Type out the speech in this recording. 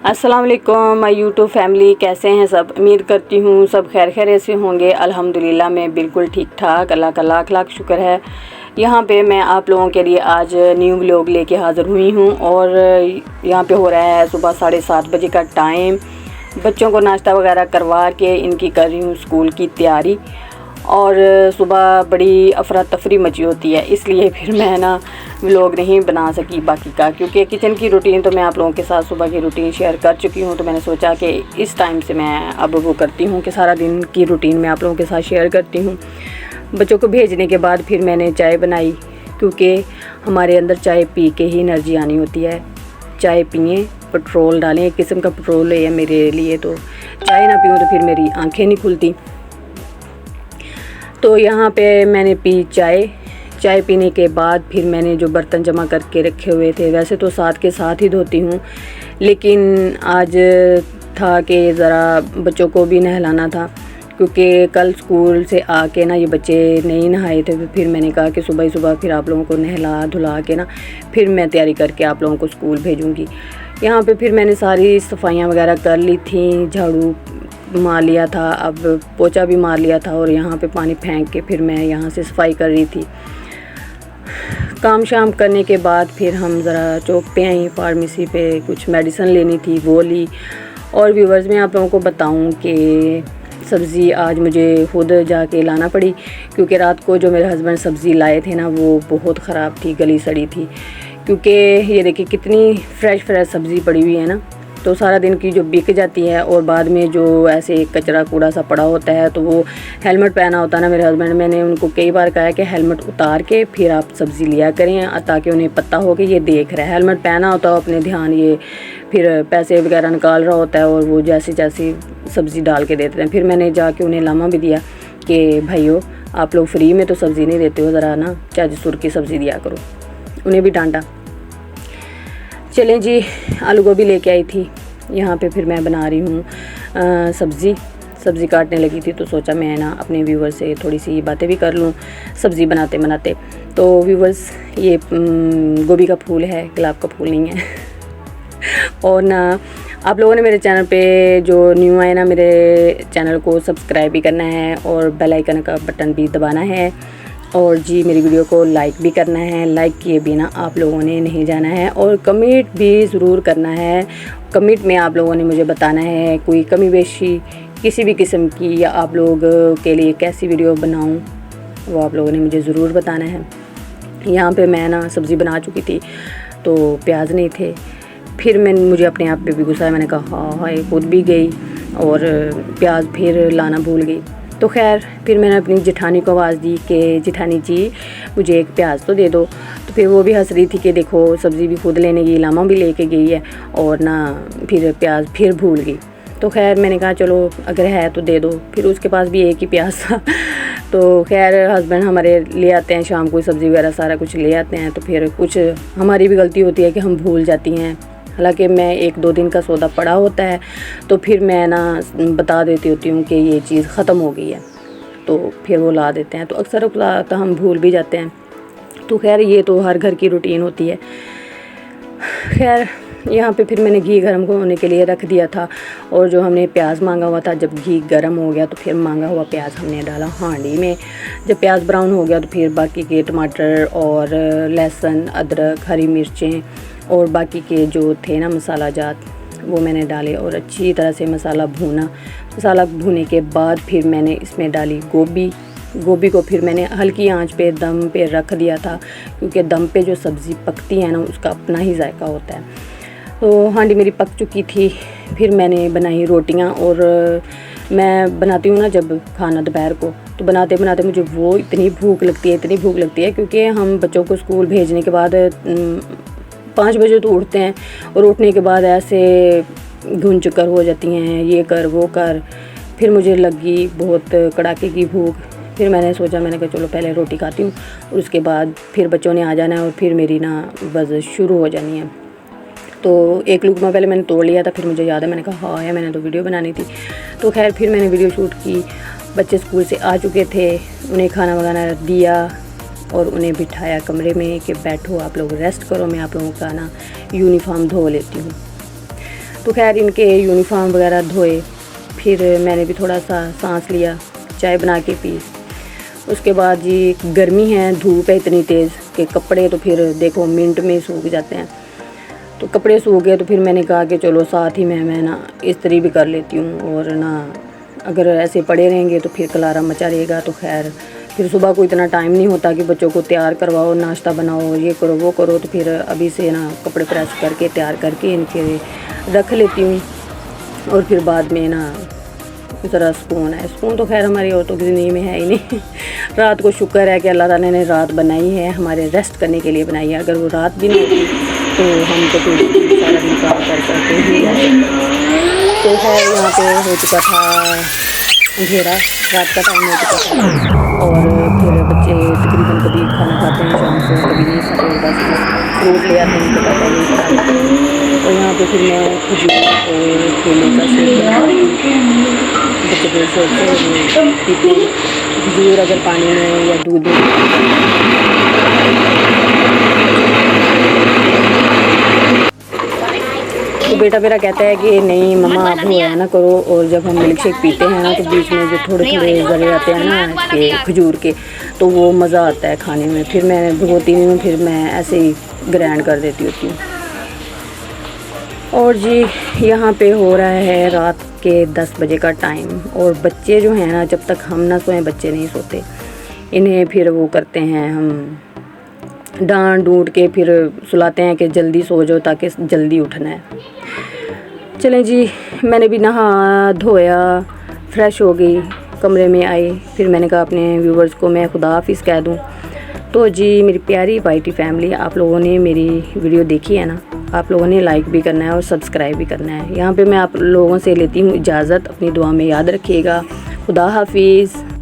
अस्सलाम वालेकुम my YouTube family, कैसे हैं सब। उम्मीद करती हूँ सब खैर खैरियत से होंगे। अल्हम्दुलिल्लाह मैं बिल्कुल ठीक ठाक, अल्लाह का लाख लाख शुक्र है। यहाँ पे मैं आप लोगों के लिए आज न्यू व्लॉग लेके हाज़िर हुई हूँ और यहाँ पे हो रहा है सुबह 7:30 बजे का टाइम। बच्चों को नाश्ता वगैरह करवा के इनकी कर रही हूँ स्कूल की तैयारी। और सुबह बड़ी अफरा तफरी मची होती है, इसलिए फिर मैं ना व्लॉग नहीं बना सकी बाकी का, क्योंकि किचन की रूटीन तो मैं आप लोगों के साथ सुबह की रूटीन शेयर कर चुकी हूँ। तो मैंने सोचा कि इस टाइम से मैं अब वो करती हूँ कि सारा दिन की रूटीन मैं आप लोगों के साथ शेयर करती हूँ। बच्चों को भेजने के बाद फिर मैंने चाय बनाई, क्योंकि हमारे अंदर चाय पी के ही एनर्जी आनी होती है। चाय पिए, पेट्रोल डालें, एक किस्म का पेट्रोल है मेरे लिए। तो चाय ना पीऊँ तो फिर मेरी आँखें नहीं खुलती। तो यहाँ पे मैंने पी चाय पीने के बाद फिर मैंने जो बर्तन जमा करके रखे हुए थे, वैसे तो साथ के साथ ही धोती हूँ, लेकिन आज था कि ज़रा बच्चों को भी नहलाना था, क्योंकि कल स्कूल से आके ना ये बच्चे नहीं नहाए थे। तो फिर मैंने कहा कि सुबह ही सुबह फिर आप लोगों को नहला धुला के ना फिर मैं तैयारी करके आप लोगों को स्कूल भेजूँगी। यहाँ पे फिर मैंने सारी सफाइयाँ वगैरह कर ली थी, झाड़ू मार लिया था, अब पोछा भी मार लिया था और यहाँ पे पानी फेंक के फिर मैं यहाँ से सफाई कर रही थी। काम शाम करने के बाद फिर हम ज़रा चौक पे आई, फार्मेसी पे कुछ मेडिसिन लेनी थी, वो ली। और व्यूवर्स मैं आप लोगों को बताऊं कि सब्ज़ी आज मुझे खुद जाके लाना पड़ी, क्योंकि रात को जो मेरे हस्बैंड सब्ज़ी लाए थे ना वो बहुत ख़राब थी, गली सड़ी थी। क्योंकि ये देखिए कितनी फ्रेश सब्ज़ी पड़ी हुई है ना, तो सारा दिन की जो बिक जाती है और बाद में जो ऐसे कचरा कूड़ा सा पड़ा होता है। तो वो हेलमेट पहना होता है ना मेरे हस्बैंड, मैंने उनको कई बार कहा है कि हेलमेट उतार के फिर आप सब्ज़ी लिया करें, ताकि उन्हें पता हो कि ये देख रहा है। हेलमेट पहना होता है अपने ध्यान, ये फिर पैसे वगैरह निकाल रहा होता है और वो जैसी जैसी सब्ज़ी डाल के देते हैं। फिर मैंने जाके उन्हें लामा भी दिया कि भाइयों आप लोग फ्री में तो सब्ज़ी नहीं देते हो, ज़रा ना चाची सुर की सब्ज़ी दिया करो। उन्हें भी डांटा। चलें जी, आलू गोभी लेके आई थी। यहाँ पे फिर मैं बना रही हूँ सब्ज़ी काटने लगी थी, तो सोचा मैं ना अपने व्यूवर्स से थोड़ी सी बातें भी कर लूँ सब्ज़ी बनाते बनाते। तो व्यूवर्स ये गोभी का फूल है, गुलाब का फूल नहीं है। और ना आप लोगों ने मेरे चैनल पे जो न्यू आए ना, मेरे चैनल को सब्सक्राइब भी करना है और बेल आइकन का बटन भी दबाना है। और जी मेरी वीडियो को लाइक भी करना है, लाइक किए बिना आप लोगों ने नहीं जाना है। और कमेंट भी ज़रूर करना है। कमेंट में आप लोगों ने मुझे बताना है कोई कमी बेशी किसी भी किस्म की, या आप लोग के लिए कैसी वीडियो बनाऊं, वो आप लोगों ने मुझे ज़रूर बताना है। यहाँ पे मैं ना सब्ज़ी बना चुकी थी तो प्याज नहीं थे। फिर मुझे अपने आप पे भी गुस्सा है, मैंने कहा हाँ खुद भी गई और प्याज फिर लाना भूल गई। तो खैर फिर मैंने अपनी जेठानी को आवाज़ दी कि जेठानी जी मुझे एक प्याज तो दे दो। तो फिर वो भी हंस रही थी कि देखो सब्ज़ी भी खुद लेने गई, लामा भी लेके गई है और ना फिर प्याज फिर भूल गई। तो खैर मैंने कहा चलो अगर है तो दे दो। फिर उसके पास भी एक ही प्याज था। तो खैर हस्बैंड हमारे ले आते हैं शाम को सब्ज़ी वगैरह सारा कुछ ले आते हैं। तो फिर कुछ हमारी भी गलती होती है कि हम भूल जाती हैं, हालांकि मैं 1-2 दिन का सौदा पड़ा होता है तो फिर मैं ना बता देती होती हूँ कि ये चीज़ ख़त्म हो गई है, तो फिर वो ला देते हैं। तो अक्सर तो हम भूल भी जाते हैं। तो खैर ये तो हर घर की रूटीन होती है। खैर यहाँ पे फिर मैंने घी गर्म होने के लिए रख दिया था, और जो हमने प्याज मांगा हुआ था, जब घी गर्म हो गया तो फिर मांगा हुआ प्याज हमने डाला हांडी में। जब प्याज ब्राउन हो गया तो फिर बाकी के टमाटर और लहसुन, अदरक, हरी मिर्चें और बाकी के जो थे ना मसाला जात वो मैंने डाले और अच्छी तरह से मसाला भूना। मसाला भूने के बाद फिर मैंने इसमें डाली गोभी को फिर मैंने हल्की आंच पे दम पे रख दिया था, क्योंकि दम पे जो सब्ज़ी पकती है ना उसका अपना ही जायका होता है। तो हांडी मेरी पक चुकी थी। फिर मैंने बनाई रोटियां। और मैं बनाती हूँ ना जब खाना दोपहर को, तो बनाते बनाते मुझे वो इतनी भूख लगती है, क्योंकि हम बच्चों को स्कूल भेजने के बाद 5 बजे तो उठते हैं और उठने के बाद ऐसे धुन चक्कर हो जाती हैं, ये कर वो कर। फिर मुझे लगी बहुत कड़ाके की भूख। फिर मैंने सोचा, मैंने कहा चलो पहले रोटी खाती हूँ और उसके बाद फिर बच्चों ने आ जाना है और फिर मेरी ना बस शुरू हो जानी है। तो एक लुकमा पहले मैंने तोड़ लिया था, फिर मुझे याद है मैंने कहा हाँ यार मैंने तो वीडियो बनानी थी। तो खैर फिर मैंने वीडियो शूट की। बच्चे स्कूल से आ चुके थे, उन्हें खाना वगैरह दिया और उन्हें बिठाया कमरे में कि बैठो आप लोग रेस्ट करो, मैं आप लोगों का ना यूनिफॉर्म धो लेती हूँ। तो खैर इनके यूनिफॉर्म वगैरह धोए, फिर मैंने भी थोड़ा सा सांस लिया, चाय बना के पी। उसके बाद जी गर्मी है, धूप है इतनी तेज़ कि कपड़े तो फिर देखो मिनट में सूख जाते हैं। तो कपड़े सूख गए तो फिर मैंने कहा कि चलो साथ ही मैं ना इस्त्री भी कर लेती हूँ, और ना अगर ऐसे पड़े रहेंगे तो फिर कलारा मचा रहेगा। तो खैर फिर सुबह को इतना टाइम नहीं होता कि बच्चों को तैयार करवाओ, नाश्ता बनाओ, ये करो वो करो। तो फिर अभी से ना कपड़े प्रेस करके तैयार करके इनके रख लेती हूँ, और फिर बाद में ना ज़रा सुकून है। सुकून तो खैर हमारी औरतों की ज़िंदगी में है ही नहीं। रात को शुक्र है कि अल्लाह ताला ने रात बनाई है, हमारे रेस्ट करने के लिए बनाई है। अगर वो रात भी नहीं होती तो हम तो फिर सारा दिन काम कर करते ही रहते। तो खैर यहाँ पे हो चुका था अंधेरा, रात का टाइम हो चुका था, और फिर बच्चे तकरीबन कभी खाना खाते हैं शाम को, कभी नहीं खाते, बस फ्रूट ले आते हैं, उनको पता नहीं खाता। और यहाँ पे फिर मैं खजूर और केले का शेक बना रही थी। बच्चे जो छोटे वो पीते खजूर अगर पानी में या दूध में। तो बेटा मेरा कहता है कि नहीं मम्मा आप हुआ ना करो, और जब हम मिल्क शेक पीते हैं ना तो बीच में जो थोड़े थोड़े ज़रे आते हैं ना कि खजूर के, तो वो मज़ा आता है खाने में। फिर मैं भिगोती नहीं हूँ, फिर मैं ऐसे ही ग्राइंड कर देती होती हूँ। और जी यहाँ पे हो रहा है रात के 10 बजे का टाइम, और बच्चे जो हैं ना जब तक हम ना सोएं बच्चे नहीं सोते। इन्हें फिर वो करते हैं हम डांट डूट के फिर सुलाते हैं कि जल्दी सो जाओ ताकि जल्दी उठना है। चलें जी, मैंने भी नहा धोया, फ्रेश हो गई, कमरे में आई। फिर मैंने कहा अपने व्यूवर्स को मैं खुदा हाफिज़ कह दूँ। तो जी मेरी प्यारी वाइटी फैमिली, आप लोगों ने मेरी वीडियो देखी है ना, आप लोगों ने लाइक भी करना है और सब्सक्राइब भी करना है। यहाँ पे मैं आप लोगों से लेती हूँ इजाज़त, अपनी दुआ में याद रखिएगा। खुदा हाफिज़।